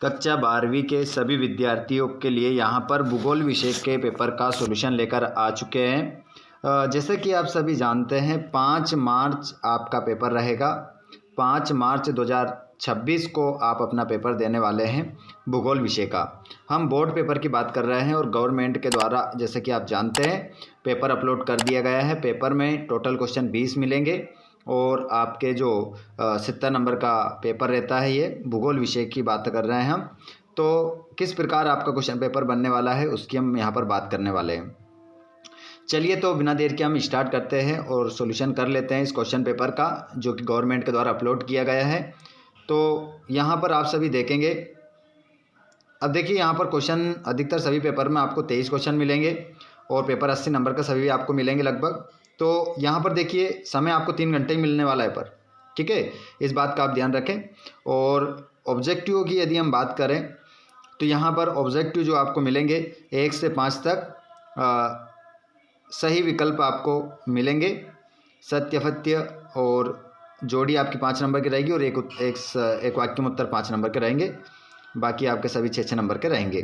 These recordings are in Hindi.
कक्षा 12वीं के सभी विद्यार्थियों के लिए यहाँ पर भूगोल विषय के पेपर का सॉल्यूशन लेकर आ चुके हैं। जैसे कि आप सभी जानते हैं 5 मार्च आपका पेपर रहेगा। 5 मार्च 2026 को आप अपना पेपर देने वाले हैं भूगोल विषय का। हम बोर्ड पेपर की बात कर रहे हैं और गवर्नमेंट के द्वारा जैसे कि आप जानते हैं पेपर अपलोड कर दिया गया है। पेपर में टोटल क्वेश्चन 20 मिलेंगे और आपके जो 70 नंबर का पेपर रहता है, ये भूगोल विषय की बात कर रहे हैं हम। तो किस प्रकार आपका क्वेश्चन पेपर बनने वाला है उसकी हम यहाँ पर बात करने वाले हैं। चलिए तो बिना देर के हम स्टार्ट करते हैं और सॉल्यूशन कर लेते हैं इस क्वेश्चन पेपर का जो कि गवर्नमेंट के द्वारा अपलोड किया गया है। तो यहाँ पर आप सभी देखेंगे, अब देखिए यहाँ पर क्वेश्चन अधिकतर सभी पेपर में आपको 23 क्वेश्चन मिलेंगे और पेपर 80 नंबर का सभी आपको मिलेंगे लगभग। तो यहाँ पर देखिए समय आपको 3 घंटे ही मिलने वाला है पर, ठीक है, इस बात का आप ध्यान रखें। और ऑब्जेक्टिव की यदि हम बात करें तो यहाँ पर ऑब्जेक्टिव जो आपको मिलेंगे 1 से 5 तक सही विकल्प आपको मिलेंगे। सत्य फत्य और जोड़ी आपकी 5 नंबर की रहेगी और एक वाक्य में उत्तर 5 नंबर के रहेंगे। बाकी आपके सभी 6 नंबर के रहेंगे,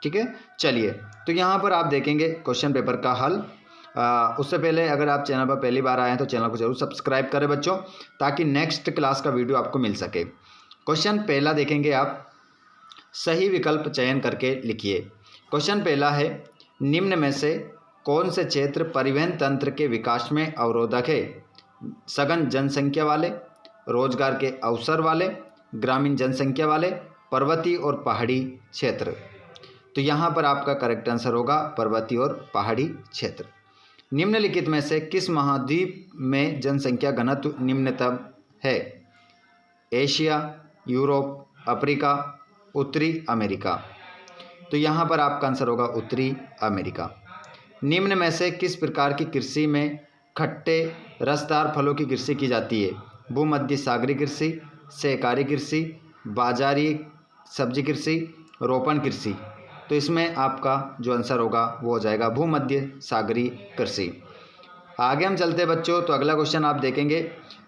ठीक है। चलिए तो यहाँ पर आप देखेंगे क्वेश्चन पेपर का हल। उससे पहले अगर आप चैनल पर पहली बार आए हैं तो चैनल को जरूर सब्सक्राइब करें बच्चों, ताकि नेक्स्ट क्लास का वीडियो आपको मिल सके। क्वेश्चन पहला देखेंगे आप, सही विकल्प चयन करके लिखिए। क्वेश्चन पहला है, निम्न में से कौन से क्षेत्र परिवहन तंत्र के विकास में अवरोधक है? सघन जनसंख्या वाले, रोजगार के अवसर वाले, ग्रामीण जनसंख्या वाले, पर्वतीय और पहाड़ी क्षेत्र। तो यहाँ पर आपका करेक्ट आंसर होगा पर्वतीय और पहाड़ी क्षेत्र। निम्नलिखित में से किस महाद्वीप में जनसंख्या घनत्व निम्नतम है? एशिया, यूरोप, अफ्रीका, उत्तरी अमेरिका। तो यहाँ पर आपका आंसर होगा उत्तरी अमेरिका। निम्न में से किस प्रकार की कृषि में खट्टे रसदार फलों की कृषि की जाती है? भूमध्य सागरीय कृषि, सहकारी कृषि, बाजारी सब्जी कृषि, रोपण कृषि। तो इसमें आपका जो आंसर होगा वो हो जाएगा भूमध्य सागरीय कृषि। आगे हम चलते हैं बच्चों। तो अगला क्वेश्चन आप देखेंगे,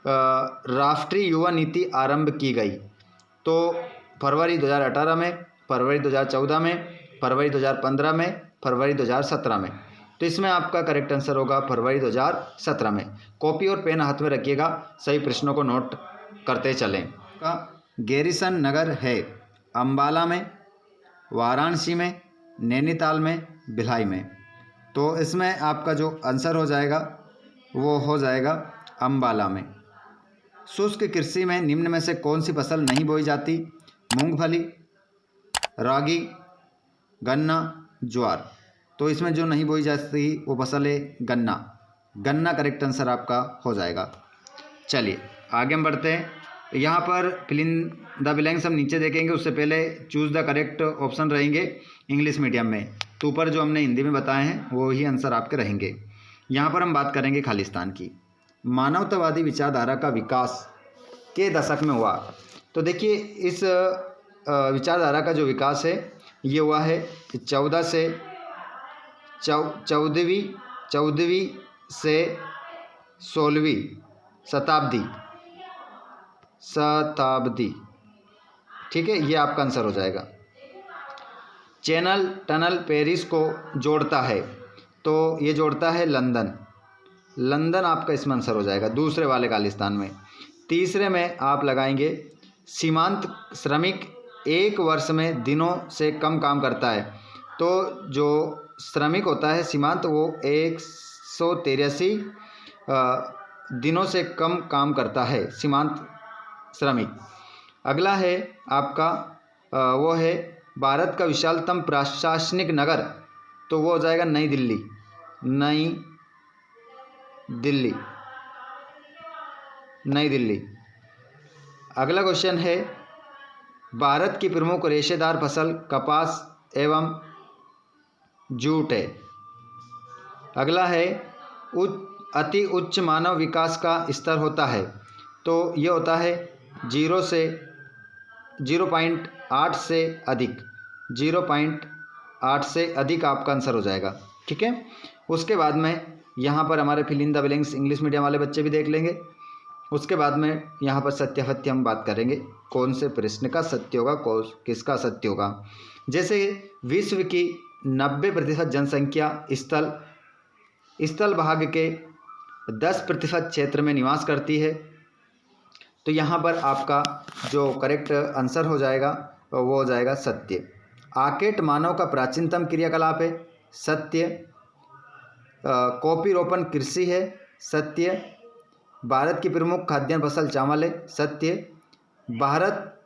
राष्ट्रीय युवा नीति आरंभ की गई तो फरवरी 2018 में, फरवरी 2014 में, फरवरी 2015 में, फरवरी 2017 में। तो इसमें आपका करेक्ट आंसर होगा फरवरी 2017 में। कॉपी और पेन हाथ में रखिएगा, सही प्रश्नों को नोट करते चलें। गैरिसन नगर है अंबाला में, वाराणसी में, नैनीताल में, भिलाई में। तो इसमें आपका जो आंसर हो जाएगा वो हो जाएगा अंबाला में। शुष्क कृषि में निम्न में से कौन सी फसल नहीं बोई जाती? मूंगफली, रागी, गन्ना, ज्वार। तो इसमें जो नहीं बोई जाती वो फसल है गन्ना। गन्ना करेक्ट आंसर आपका हो जाएगा। चलिए आगे हम बढ़ते हैं। यहाँ पर फिल इन द ब्लैंक्स हम नीचे देखेंगे, उससे पहले चूज़ द करेक्ट ऑप्शन रहेंगे इंग्लिश मीडियम में। तो ऊपर जो हमने हिंदी में बताए हैं वो ही आंसर आपके रहेंगे। यहाँ पर हम बात करेंगे खालिस्तान की। मानवतावादी विचारधारा का विकास के दशक में हुआ। तो देखिए इस विचारधारा का जो विकास है ये हुआ है 14वीं से 16वीं शताब्दी, ठीक है, ये आपका आंसर हो जाएगा। चैनल टनल पेरिस को जोड़ता है तो ये जोड़ता है लंदन। लंदन आपका इसमें आंसर हो जाएगा दूसरे वाले खालिस्तान में। तीसरे में आप लगाएंगे सीमांत श्रमिक 1 वर्ष में दिनों से कम काम करता है। तो जो श्रमिक होता है सीमांत वो 183 दिनों से कम काम करता है सीमांत श्रमिक। अगला है आपका वो है भारत का विशालतम प्रशासनिक नगर। तो वो हो जाएगा नई दिल्ली। नई दिल्ली, नई दिल्ली। अगला क्वेश्चन है, भारत की प्रमुख रेशेदार फसल कपास एवं जूट है। अगला है अति उच्च मानव विकास का स्तर होता है। तो ये होता है 0.8 से अधिक। 0.8 से अधिक आपका आंसर हो जाएगा, ठीक है। उसके बाद में यहाँ पर हमारे fill in the blanks English medium वाले बच्चे भी देख लेंगे। उसके बाद में यहाँ पर सत्याफत्य हम बात करेंगे। कौन से प्रश्न का सत्य होगा, किसका सत्य होगा। जैसे विश्व की 90% जनसंख्या स्थल भाग के 10% क्षेत्र में निवास करती है। तो यहाँ पर आपका जो करेक्ट आंसर हो जाएगा वो हो जाएगा सत्य। आकेट मानव का प्राचीनतम क्रियाकलाप है, सत्य। कॉफी रोपण कृषि है, सत्य। भारत की प्रमुख खाद्यान्न फसल चावल है, सत्य। भारत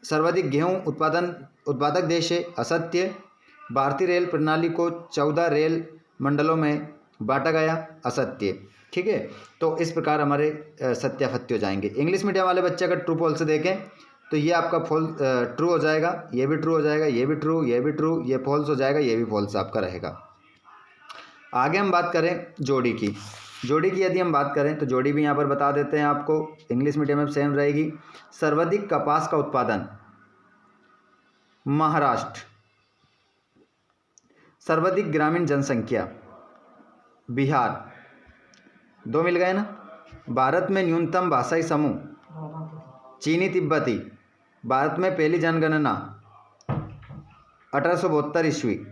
सर्वाधिक गेहूं उत्पादक देश है, असत्य। भारतीय रेल प्रणाली को 14 रेल मंडलों में बांटा गया, असत्य। ठीक है, तो इस प्रकार हमारे सत्याफत्य हो जाएंगे। इंग्लिश मीडियम वाले बच्चे अगर ट्रू फॉल्स देखें तो ये आपका ट्रू हो जाएगा, ये भी ट्रू हो जाएगा, ये भी ट्रू, ये भी ट्रू, ये फॉल्स हो जाएगा, ये भी फॉल्स आपका रहेगा। आगे हम बात करें जोड़ी की। जोड़ी की यदि हम बात करें तो जोड़ी भी यहाँ पर बता देते हैं आपको, इंग्लिश मीडियम में सेम रहेगी। सर्वाधिक कपास का उत्पादन महाराष्ट्र। सर्वाधिक ग्रामीण जनसंख्या बिहार। 2 मिल गए ना। भारत में न्यूनतम भाषाई समूह चीनी तिब्बती। भारत में पहली जनगणना 1872 ईस्वी।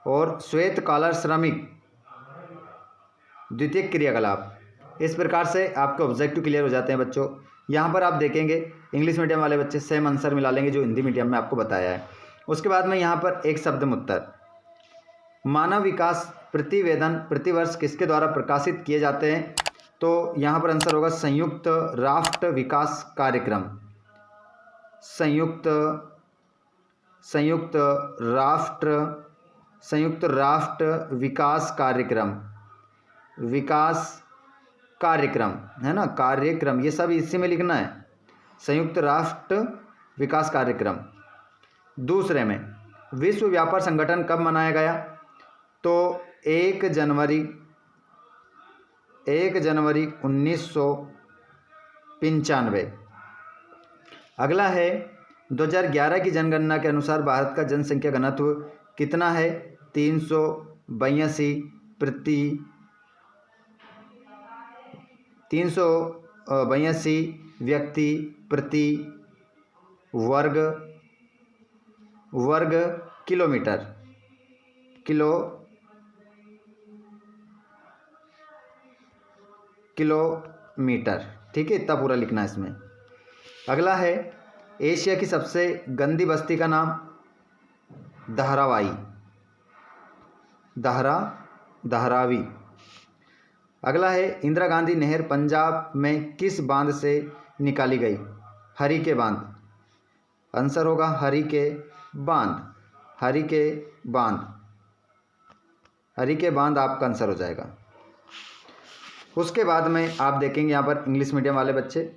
और श्वेत कॉलर श्रमिक द्वितीय क्रियाकलाप। इस प्रकार से आपके ऑब्जेक्टिव क्लियर हो जाते हैं बच्चों। यहाँ पर आप देखेंगे इंग्लिश मीडियम वाले बच्चे सेम आंसर मिला लेंगे जो हिंदी मीडियम में आपको बताया है। उसके बाद में यहाँ पर एक शब्द उत्तर। मानव विकास प्रतिवेदन प्रतिवर्ष किसके द्वारा प्रकाशित किए जाते हैं? तो यहाँ पर आंसर होगा संयुक्त राष्ट्र विकास कार्यक्रम। संयुक्त राष्ट्र विकास कार्यक्रम है ना, कार्यक्रम, ये सब इसी में लिखना है, संयुक्त राष्ट्र विकास कार्यक्रम। दूसरे में विश्व व्यापार संगठन कब मनाया गया? तो 1 जनवरी 1995। अगला है 2011 की जनगणना के अनुसार भारत का जनसंख्या घनत्व कितना है? 382 व्यक्ति प्रति वर्ग किलोमीटर। ठीक है, इतना पूरा लिखना है इसमें। अगला है एशिया की सबसे गंदी बस्ती का नाम? धारावी। अगला है इंदिरा गांधी नहर पंजाब में किस बांध से निकाली गई? हरिके बांध। आंसर होगा हरिके बांध आपका आंसर हो जाएगा। उसके बाद में आप देखेंगे यहाँ पर इंग्लिश मीडियम वाले बच्चे,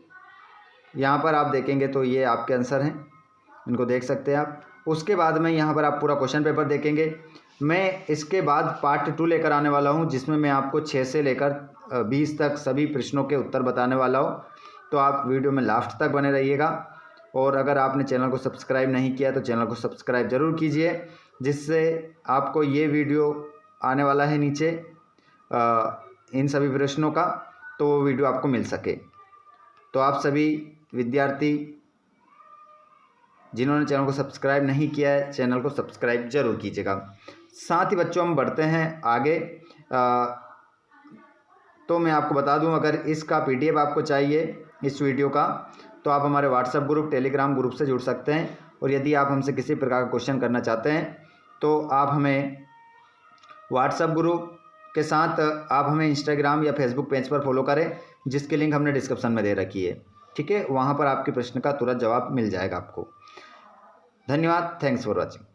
यहाँ पर आप देखेंगे तो ये आपके आंसर हैं, इनको देख सकते हैं आप। उसके बाद में यहाँ पर आप पूरा क्वेश्चन पेपर देखेंगे। मैं इसके बाद पार्ट 2 लेकर आने वाला हूँ जिसमें मैं आपको 6 से लेकर 20 तक सभी प्रश्नों के उत्तर बताने वाला हूँ। तो आप वीडियो में लास्ट तक बने रहिएगा। और अगर आपने चैनल को सब्सक्राइब नहीं किया तो चैनल को सब्सक्राइब ज़रूर कीजिए, जिससे आपको ये वीडियो आने वाला है नीचे इन सभी प्रश्नों का, तो वो वीडियो आपको मिल सके। तो आप सभी विद्यार्थी जिन्होंने चैनल को सब्सक्राइब नहीं किया है, चैनल को सब्सक्राइब जरूर कीजिएगा। साथ ही बच्चों हम बढ़ते हैं आगे। तो मैं आपको बता दूं, अगर इसका PDF आपको चाहिए इस वीडियो का, तो आप हमारे व्हाट्सएप ग्रुप, टेलीग्राम ग्रुप से जुड़ सकते हैं। और यदि आप हमसे किसी प्रकार का क्वेश्चन करना चाहते हैं तो आप हमें व्हाट्सएप ग्रुप के साथ आप हमें इंस्टाग्राम या फेसबुक पेज पर फॉलो करें, जिसकी लिंक हमने डिस्क्रिप्शन में दे रखी है। ठीक है, वहाँ पर आपके प्रश्न का तुरंत जवाब मिल जाएगा आपको। धन्यवाद, थैंक्स फॉर वॉचिंग।